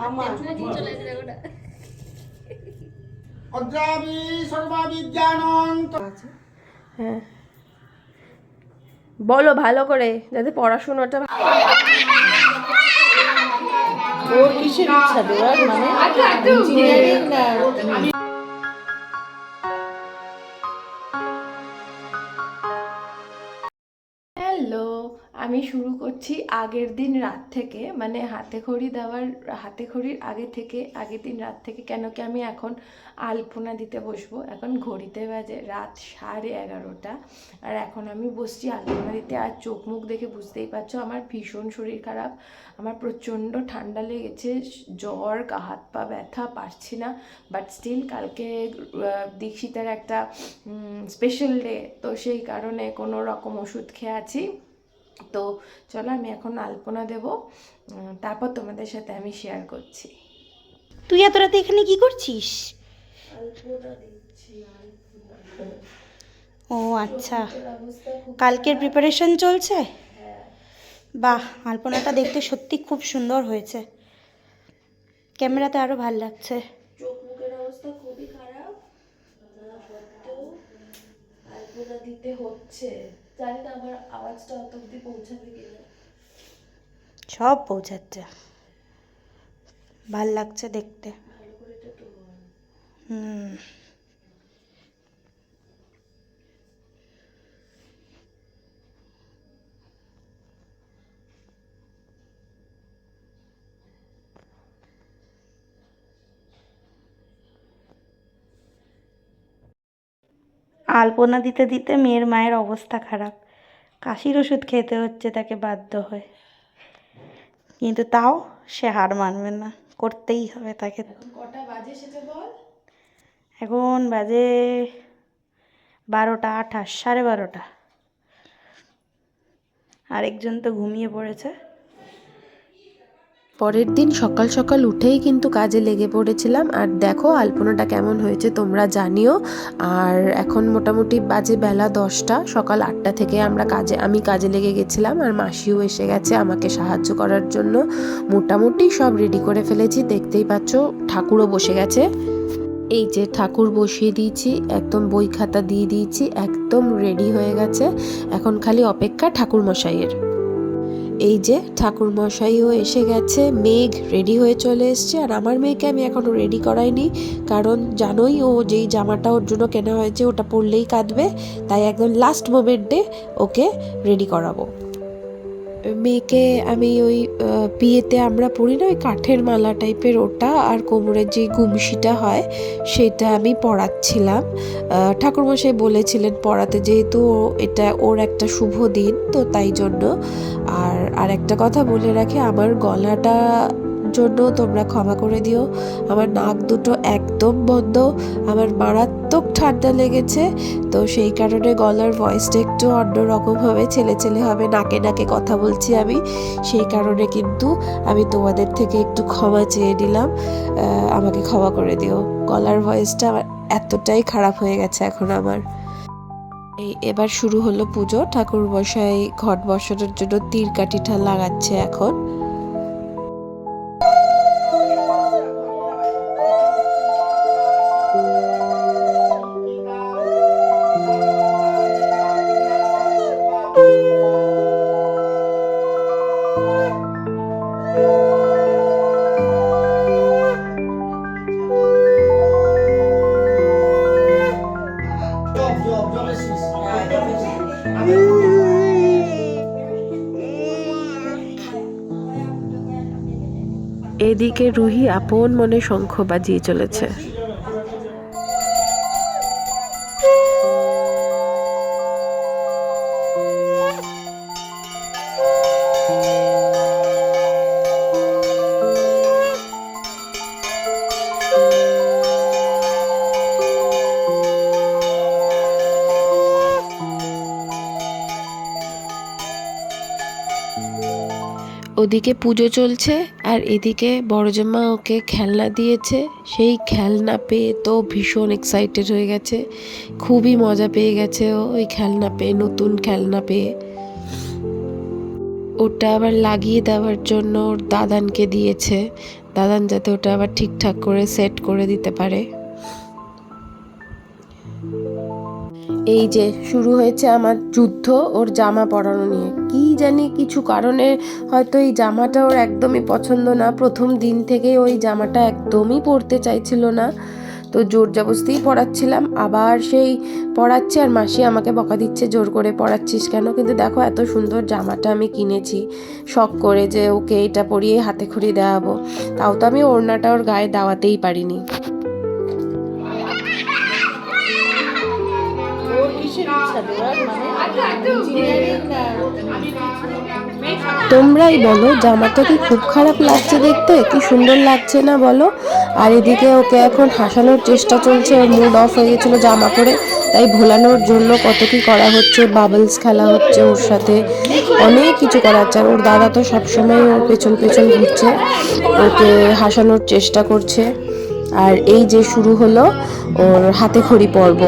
আমার হ্যাঁ বলো ভালো করে, যাতে পড়াশোনাটা ওর কিসের ইচ্ছা দেওয়ার মানে ইঞ্জিনিয়ারিং না হ্যালো, আমি শুরু করছি আগের দিন রাত থেকে, মানে হাতে খড়ির আগের দিন রাত থেকে। কেন কি আমি এখন আলপনা দিতে বসবো। এখন ঘড়িতে বাজে রাত 11:30, আর এখন আমি বসছি আলপনা দিতে। আর চোখ মুখ দেখে বুঝতেই পারছো আমার ভীষণ শরীর খারাপ, আমার প্রচণ্ড ঠান্ডা লেগেছে, জ্বর, গা হাত পা ব্যথা, পারছি না। বাট স্টিল কালকে দীক্ষিতার একটা স্পেশাল ডে, তো সেই কারণে কোনো রকম ওষুধ খেয়ে আছি। তো চলো আমি এখন আলপনা দেব, তারপর তোমাদের সাথে আমি শেয়ার করছি। তুই এত রাতে এখানে কি করছিস? ও আচ্ছা, কালকের প্রিপারেশন চলছে। বাহ, আলপনাটা দেখতে সত্যি খুব সুন্দর হয়েছে, ক্যামেরাতে আরো ভালো লাগছে। চোখ মুখের অবস্থা খুবই খারাপ, আলপনা দিতে হচ্ছে। জানি না আমার আওয়াজটা অত অব্দি পৌঁছাবে কিনা। সব পৌঁছাচ্ছে, ভাল লাগছে দেখতে। হুম, আলপনা দিতে দিতে মেয়ের মায়ের অবস্থা খারাপ, কাশির ওষুধ খেতে হচ্ছে তাকে বাধ্য হয়ে, কিন্তু তাও সে হার মানবে না, করতেই হবে তাকে। কটা বাজে সেটা বল। এখন বাজে 12:28, 12:30। আরেকজন তো ঘুমিয়ে পড়েছে। পরের দিন সকাল সকাল উঠেই কিন্তু কাজে লেগে পড়েছিলাম। আর দেখো আলপনাটা কেমন হয়েছে তোমরা জানিও। আর এখন মোটামুটি বাজে বেলা 10টা, সকাল 8টা থেকে আমি কাজে লেগে গেছিলাম। আর মাসিও এসে গেছে আমাকে সাহায্য করার জন্য। মোটামুটি সব রেডি করে ফেলেছি, দেখতেই পাচ্ছ ঠাকুরও বসে গেছে। এই যে ঠাকুর বসিয়ে দিয়েছি, একদম বই খাতা দিয়ে দিয়েছি, একদম রেডি হয়ে গেছে। এখন খালি অপেক্ষা ঠাকুর মশাইয়ের। এই যে ঠাকুর মশাইও এসে গেছে, মেঘ রেডি হয়ে চলে এসছে। আর আমার মেয়েকে আমি এখনো রেডি করাইনি, কারণ জানোই ও যেই জামাটা ওর জন্য কেনা হয়েছে ওটা পরলেই কাঁদবে, তাই একদম লাস্ট মোমেন্টে ওকে রেডি করাবো। মেয়েকে আমি ওই বিয়েতে আমরা পরি না ওই কাঠের মালা টাইপের ওটা, আর কোমরের যে গুমশিটা হয় সেটা আমি পরাচ্ছিলাম। ঠাকুরমশাই বলেছিলেন পরাতে, যেহেতু এটা ওর একটা শুভ দিন, তো তাই জন্য। আর একটা কথা বলে রাখি, আমার গলাটা জন্য তোমরা ক্ষমা করে দিও, আমার নাক দুটো একদম বন্ধ, আমার মারাত্মক ঠান্ডা লেগেছে, তো সেই কারণে গলার ভয়েসটা একটু অন্যরকম হবে, ছেলে ছেলে হবে, নাকে নাকে কথা বলছি আমি, সেই কারণে কিন্তু আমি তোমাদের থেকে একটু ক্ষমা চেয়ে নিলাম, আমাকে ক্ষমা করে দিও। গলার ভয়েসটা আমার এতটাই খারাপ হয়ে গেছে এখন আমার। এবার শুরু হলো পুজো, ঠাকুর মশাই ঘট বসানোর জন্য তীর কাঠিটা লাগাচ্ছে এখন। এদিকে রুহি আপন মনে শঙ্খ বাজিয়ে চলেছে। ওদিকে পুজো চলছে, আর এদিকে বড়জমা ওকে খেলনা দিয়েছে। সেই খেলনা পেয়ে তো ভীষণ এক্সাইটেড হয়ে গেছে, খুবই মজা পেয়ে গেছে ও ওই খেলনা পেয়ে, নতুন খেলনা পেয়ে। ওটা আবার লাগিয়ে দেওয়ার জন্য ওর দাদানকে দিয়েছে, দাদান যাতে ওটা আবার ঠিকঠাক করে সেট করে দিতে পারে। এই যে শুরু হয়েছে আমার যুদ্ধ ওর জামা পরানো নিয়ে। কি জানি কিছু কারণে হয়তো এই জামাটা ওর একদমই পছন্দ না, প্রথম দিন থেকেই ওই জামাটা একদমই পরতে চাইছিল না। তো জোর জবরদস্তিই পরাচ্ছিলাম, আবার সেই পরাচ্ছে আর মাসি আমাকে বকা দিচ্ছে জোর করে পরাচ্ছিস কেন। কিন্তু দেখো এত সুন্দর জামাটা আমি কিনেছি শখ করে যে ওকে এটা পরিয়ে হাতে খড়ি দেওয়াবো, তাও তো আমি ওড়নাটা ওর গায়ে দেওয়াতেই পারিনি। ওর কিসের ইচ্ছা দেওয়ার মানে ইঞ্জিনিয়ারিং না তোমরাই বলো জামাটা কি খুব খারাপ লাগছে দেখতে, কি সুন্দর লাগছে না বলো। আর এদিকে ওকে এখন হাসানোর চেষ্টা চলছে, ওর মুড অফ হয়ে গেছিলো জামা পরে, তাই ভোলানোর জন্য কত কি করা হচ্ছে, বাবলস খেলা হচ্ছে ওর সাথে, অনেক কিছু করা হচ্ছে। আর ওর দাদা তো সবসময় ওর পেছন পেছন ঘুরছে, ওকে হাসানোর চেষ্টা করছে। আর এই যে শুরু হলো ওর হাতে খড়ি পর্ব।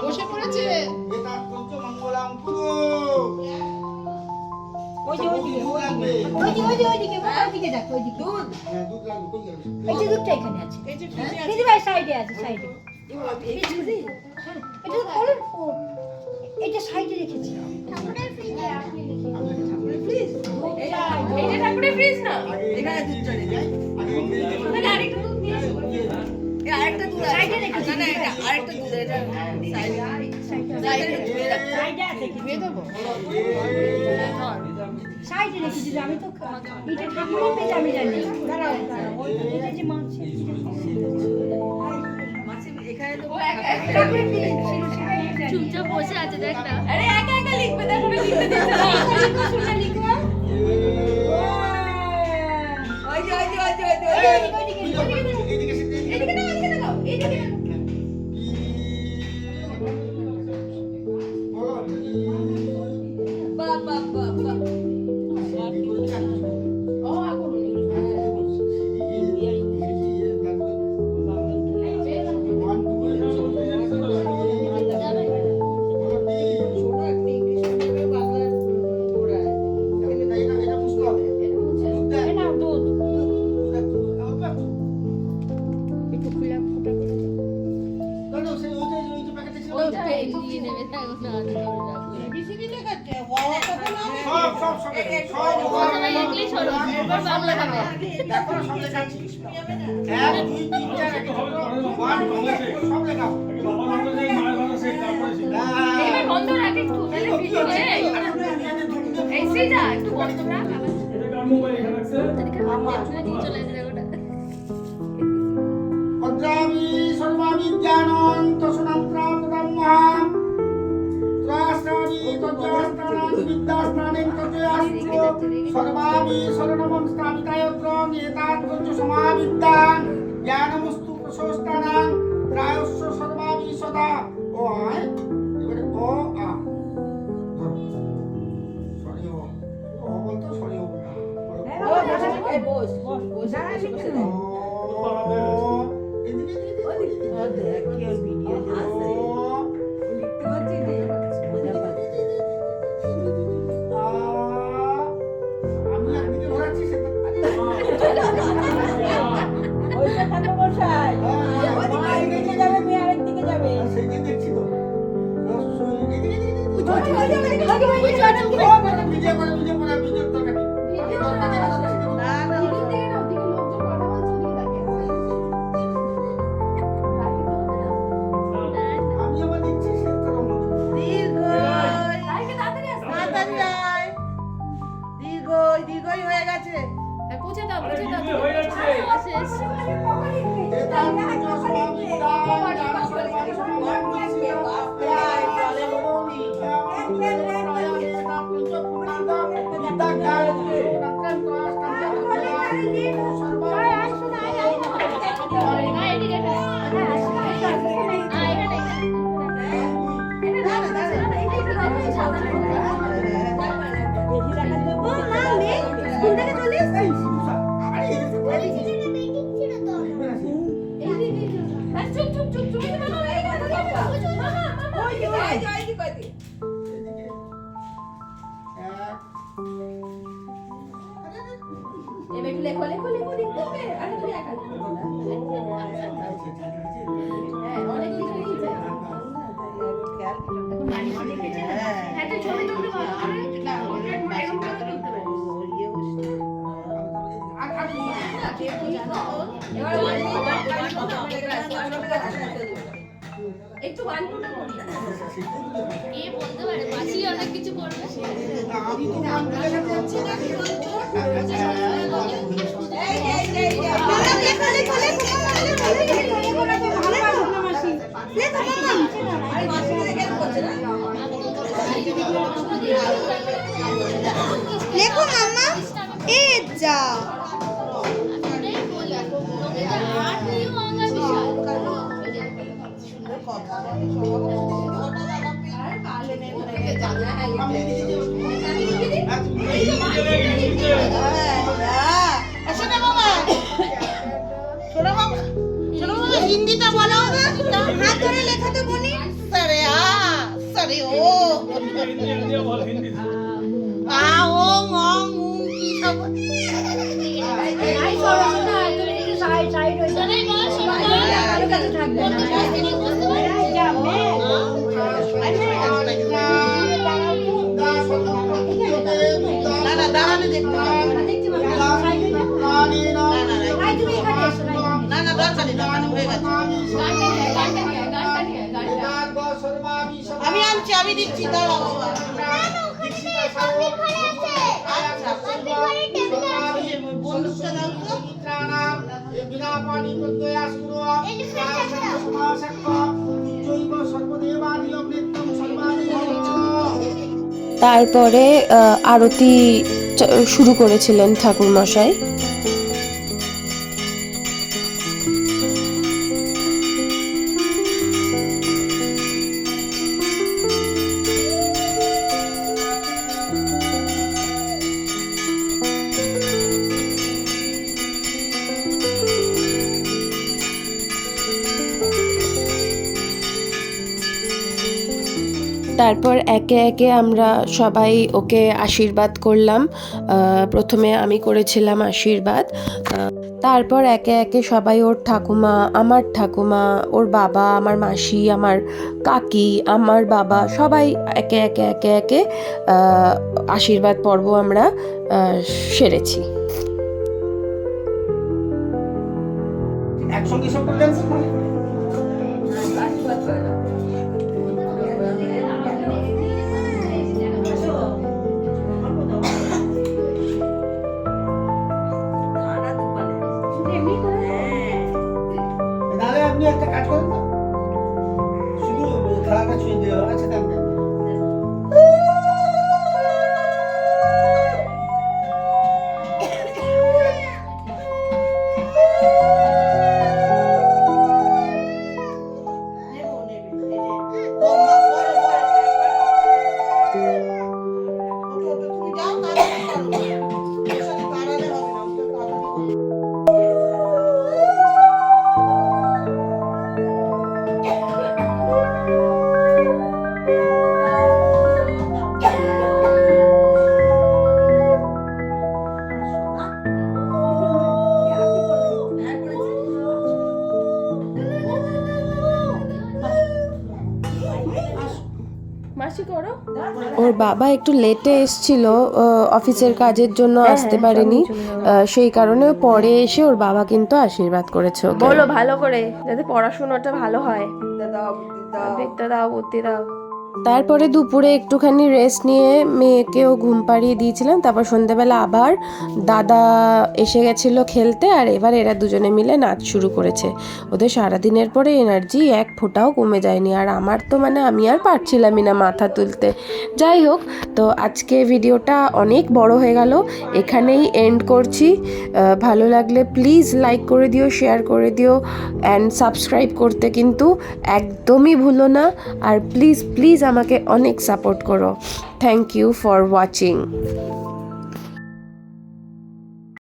বসে পড়েছে। দুধটা এখানে আছে, দিদিভাই সাইডে আছে, সাইডে এটা সাইডে রেখেছি। ঠাকুরের ফ্রিজ না, এখানে দুধ চলে যায়। আরেকটা দুধ নিয়ে আসো, আরেকটা দুধ সাইডে রেখেছি। না এটা আরেকটা দুধ, এটা সাইডে আছে, কি দিয়ে দেবো? সাইডে রেখেছি আমি তো, এটা ঠাকুরের ফ্রিজ আমি জানি। দাঁড়াও দাঁড়াও, এটা যে মাছ এখানে তো ঠাকুরের ফ্রিজ চুপচাপ বসে আছে, দেখ না। আরে একা একা লিখবে, দেখো না লিখতে দিচ্ছে না। শুনে লিখো। ওই যে এদিকে দাও, এদিকে দাও। হ্যাঁ তুই ছবি তুলতে ভালো করে এরকম করে তুলতে পারিস। একটু 1 2 টা করি কে বলতে পারে মাসি অনেক কিছু করবে আমি তো নাম বলে যাচ্ছি না কি বলছো লেখো মাম্মা এ যা হিন্দিটা বলো হাত ধরে লেখা তো বলি সরে সরে ও ও মং কি সব আই সরো না তুমি একটু সাইড হয়ে যাও না বল সরো কারো কাছে থাকবে না যাও না না দাঁড়ালে দেখতে হবে দেখতে পাবে সাইড হয়ে যাও না তুমি এখানে এসো না না দরকার নেই হয়ে গেছে গানটা নিয়ে আমি আনছি আমি দিচ্ছি দাঁড়াও বন্ধুটা দাও তারপরে আরতি শুরু করেছিলেন ঠাকুরমশাই। তারপর একে একে আমরা সবাই ওকে আশীর্বাদ করলাম। প্রথমে আমি করেছিলাম আশীর্বাদ, তারপর একে একে সবাই ওর ঠাকুমা, আমার ঠাকুমা, ওর বাবা, আমার মাসি, আমার কাকি, আমার বাবা, সবাই একে একে একে একে আশীর্বাদ পর্ব আমরা সেরেছি। একসঙ্গে সব করলেন তাহলে আপনি একটা কাজ করেন তো শুধু খেলাটা ছুঁয়ে দেওয়া আছে তাহলে ওর বাবা একটু লেটে এসছিল, অফিসের কাজের জন্য আসতে পারেনি, সেই কারণে পরে এসে ওর বাবা কিন্তু আশীর্বাদ করেছে। বলো ভালো করে যাতে পড়াশোনাটা ভালো হয়, বিদ্যা দাও বুদ্ধি দাও। তারপরে দুপুরে একটুখানি রেস্ট নিয়ে মেয়েকেও ঘুম পাড়িয়ে দিয়েছিলাম। তারপর সন্ধ্যেবেলা আবার দাদা এসে গেছিলো খেলতে, আর এবার এরা দুজনে মিলে নাচ শুরু করেছে। ওদের সারাদিনের পরে এনার্জি এক ফোঁটাও কমে যায়নি, আর আমার তো মানে আমি আর পারছিলামই না মাথা তুলতে। যাই হোক, তো আজকে ভিডিওটা অনেক বড় হয়ে গেল, এখানেই এন্ড করছি। ভালো লাগলে প্লিজ লাইক করে দিও, শেয়ার করে দিও, অ্যান্ড সাবস্ক্রাইব করতে কিন্তু একদমই ভুলো না। আর প্লিজ প্লিজ আমাকে অনেক সাপোর্ট করো। Thank you for watching.